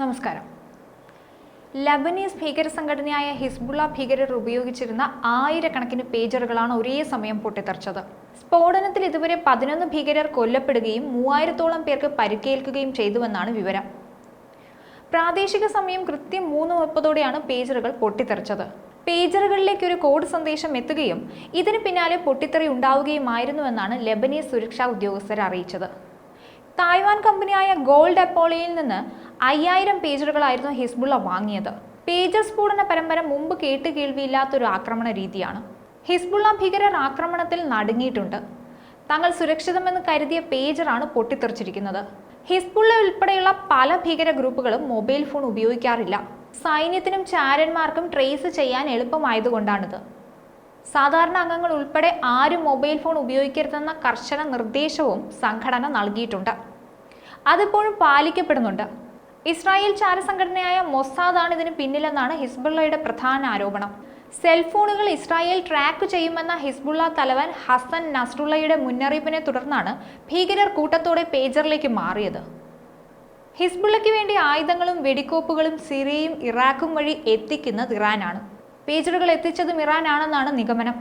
നമസ്കാരം. ലബനീസ് ഭീകര സംഘടനയായ ഹിസ്ബുള്ള ഭീകരർ ഉപയോഗിച്ചിരുന്ന ആയിരക്കണക്കിന് പേജറുകളാണ് ഒരേ സമയം പൊട്ടിത്തെറിച്ചത്. സ്ഫോടനത്തിൽ ഇതുവരെ 11 ഭീകരർ കൊല്ലപ്പെടുകയും 3000-ഓളം പേർക്ക് പരിക്കേൽക്കുകയും ചെയ്തുവെന്നാണ് വിവരം. പ്രാദേശിക സമയം കൃത്യം 3:30-ഓടെയാണ് പേജറുകൾ പൊട്ടിത്തെറിച്ചത്. പേജറുകളിലേക്ക് ഒരു കോഡ് സന്ദേശം എത്തുകയും ഇതിന് പിന്നാലെ പൊട്ടിത്തെറി ഉണ്ടാവുകയുമായിരുന്നുവെന്നാണ് ലെബനീസ് സുരക്ഷാ ഉദ്യോഗസ്ഥർ അറിയിച്ചത്. തായ്വാൻ കമ്പനിയായ ഗോൾഡ് അപ്പോളോയിൽ നിന്ന് 5000 പേജറുകളായിരുന്നു ഹിസ്ബുള്ള വാങ്ങിയത്. പേജർ സ്ഫോടന പരമ്പര മുമ്പ് കേട്ടുകേൾവിയില്ലാത്തൊരു ആക്രമണ രീതിയാണ്. ഹിസ്ബുള്ള ഭീകരർ ആക്രമണത്തിൽ നടുങ്ങിയിട്ടുണ്ട്. തങ്ങൾ സുരക്ഷിതമെന്ന് കരുതിയ പേജറാണ് പൊട്ടിത്തെറിച്ചിരിക്കുന്നത്. ഹിസ്ബുള്ള ഉൾപ്പെടെയുള്ള പല ഭീകര ഗ്രൂപ്പുകളും മൊബൈൽ ഫോൺ ഉപയോഗിക്കാറില്ല. സൈന്യത്തിനും ചാരന്മാർക്കും ട്രേസ് ചെയ്യാൻ എളുപ്പമായതുകൊണ്ടാണിത്. സാധാരണ അംഗങ്ങൾ ഉൾപ്പെടെ ആരും മൊബൈൽ ഫോൺ ഉപയോഗിക്കരുതെന്ന കർശന നിർദ്ദേശവും സംഘടന നൽകിയിട്ടുണ്ട്. അതിപ്പോഴും പാലിക്കപ്പെടുന്നുണ്ട്. ഇസ്രായേൽ ചാരസംഘടനയായ മൊസാദാണ് ഇതിന് പിന്നിലെന്നാണ് ഹിസ്ബുള്ളയുടെ പ്രധാന ആരോപണം. സെൽഫോണുകൾ ഇസ്രായേൽ ട്രാക്ക് ചെയ്യുമെന്ന ഹിസ്ബുള്ള തലവൻ ഹസൻ നസ്രുള്ളയുടെ മുന്നറിയിപ്പിനെ തുടർന്നാണ് ഭീകരർ കൂട്ടത്തോടെ പേജറിലേക്ക് മാറിയത്. ഹിസ്ബുള്ളയ്ക്ക് വേണ്ടി ആയുധങ്ങളും വെടിക്കോപ്പുകളും സിറിയയും ഇറാഖും വഴി എത്തിക്കുന്നത് ഇറാനാണ്. പേജറുകൾ എത്തിച്ചതും ഇറാനാണെന്നാണ് നിഗമനം.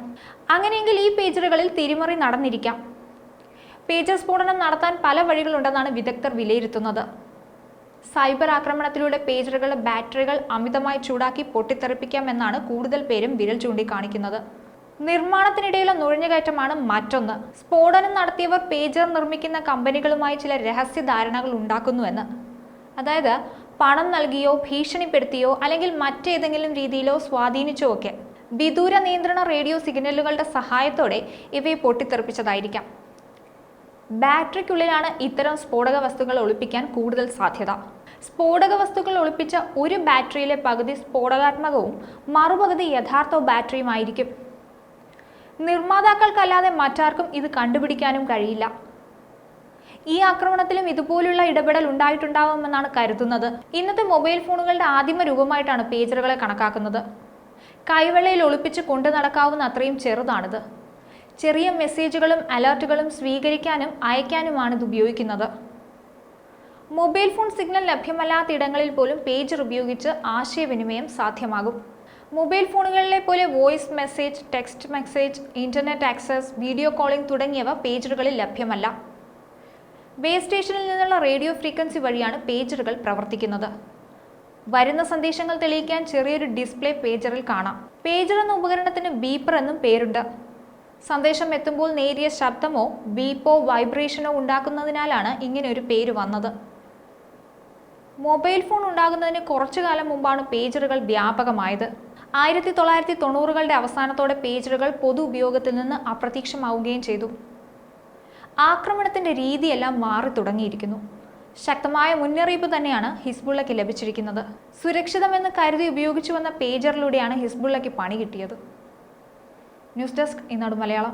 അങ്ങനെയെങ്കിൽ ഈ പേജറുകളിൽ തിരിമറി നടന്നിരിക്കാം. പേജർ സ്ഫോടനം നടത്താൻ പല വഴികളുണ്ടെന്നാണ് വിദഗ്ധർ വിലയിരുത്തുന്നത്. സൈബർ ആക്രമണത്തിലൂടെ പേജറുകളുടെ ബാറ്ററികൾ അമിതമായി ചൂടാക്കി പൊട്ടിത്തെറിപ്പിക്കാമെന്നാണ് കൂടുതൽ പേരും വിരൽ ചൂണ്ടിക്കാണിക്കുന്നത്. നിർമ്മാണത്തിനിടയിലെ നുഴഞ്ഞുകയറ്റമാണ് മറ്റൊന്ന്. സ്ഫോടനം നടത്തിയവർ പേജർ നിർമ്മിക്കുന്ന കമ്പനികളുമായി ചില രഹസ്യ ധാരണകൾ ഉണ്ടാക്കുന്നുവെന്ന്. അതായത് പണം നൽകിയോ ഭീഷണിപ്പെടുത്തിയോ അല്ലെങ്കിൽ മറ്റേതെങ്കിലും രീതിയിലോ സ്വാധീനിച്ചോ ഒക്കെ വിദൂര നിയന്ത്രണ റേഡിയോ സിഗ്നലുകളുടെ സഹായത്തോടെ ഇവയെ പൊട്ടിത്തെറിപ്പിച്ചതായിരിക്കാം. ബാറ്ററിക്കുള്ളിലാണ് ഇത്തരം സ്ഫോടക വസ്തുക്കൾ ഒളിപ്പിക്കാൻ കൂടുതൽ സാധ്യത. സ്ഫോടക വസ്തുക്കൾ ഒളിപ്പിച്ച ഒരു ബാറ്ററിയിലെ പകുതി സ്ഫോടകാത്മകവും മറുപകുതി യഥാർത്ഥ ബാറ്ററിയുമായിരിക്കും. നിർമ്മാതാക്കൾക്കല്ലാതെ മറ്റാർക്കും ഇത് കണ്ടുപിടിക്കാനും കഴിയില്ല. ഈ ആക്രമണത്തിലും ഇതുപോലുള്ള ഇടപെടൽ ഉണ്ടായിട്ടുണ്ടാവുമെന്നാണ് കരുതുന്നത്. ഇന്നത്തെ മൊബൈൽ ഫോണുകളുടെ ആദിമ രൂപമായിട്ടാണ് പേജറുകളെ കണക്കാക്കുന്നത്. കൈവെള്ളയിൽ ഒളിപ്പിച്ച് കൊണ്ടു നടക്കാവുന്ന അത്രയും ചെറുതാണിത്. ചെറിയ മെസ്സേജുകളും അലർട്ടുകളും സ്വീകരിക്കാനും അയക്കാനുമാണ് ഇത് ഉപയോഗിക്കുന്നത്. മൊബൈൽ ഫോൺ സിഗ്നൽ ലഭ്യമല്ലാത്ത ഇടങ്ങളിൽ പോലും പേജർ ഉപയോഗിച്ച് ആശയവിനിമയം സാധ്യമാകും. മൊബൈൽ ഫോണുകളിലെ പോലെ voice message, text message, internet access, video calling തുടങ്ങിയവ പേജറുകളിൽ ലഭ്യമല്ല. ബേസ് സ്റ്റേഷനിൽ നിന്നുള്ള റേഡിയോ ഫ്രീക്വൻസി വഴിയാണ് പേജറുകൾ പ്രവർത്തിക്കുന്നത്. വരുന്ന സന്ദേശങ്ങൾ തെളിയിക്കാൻ ചെറിയൊരു ഡിസ്പ്ലേ പേജറിൽ കാണാം. പേജർ എന്ന ഉപകരണത്തിന് ബീപ്പർ എന്നും പേരുണ്ട്. സന്ദേശം എത്തുമ്പോൾ നേരിയ ശബ്ദമോ ബീപ്പോ വൈബ്രേഷനോ ഉണ്ടാക്കുന്നതിനാലാണ് ഇങ്ങനെ ഒരു പേര് വന്നത്. മൊബൈൽ ഫോൺ ഉണ്ടാകുന്നതിന് കുറച്ചു കാലം മുമ്പാണ് പേജറുകൾ വ്യാപകമായത്. 1990കളുടെ അവസാനത്തോടെ പേജറുകൾ പൊതു ഉപയോഗത്തിൽ നിന്ന് അപ്രത്യക്ഷമാവുകയും ചെയ്തു. ആക്രമണത്തിന്റെ രീതിയെല്ലാം മാറി തുടങ്ങിയിരിക്കുന്നു. ശക്തമായ മുന്നറിയിപ്പ് തന്നെയാണ് ഹിസ്ബുള്ളയ്ക്ക് ലഭിച്ചിരിക്കുന്നത്. സുരക്ഷിതമെന്ന് കരുതി ഉപയോഗിച്ചു വന്ന പേജറിലൂടെയാണ് ഹിസ്ബുള്ളയ്ക്ക് പണി കിട്ടിയത്. ന്യൂസ് ഡെസ്ക് ഈനാട് മലയാളം.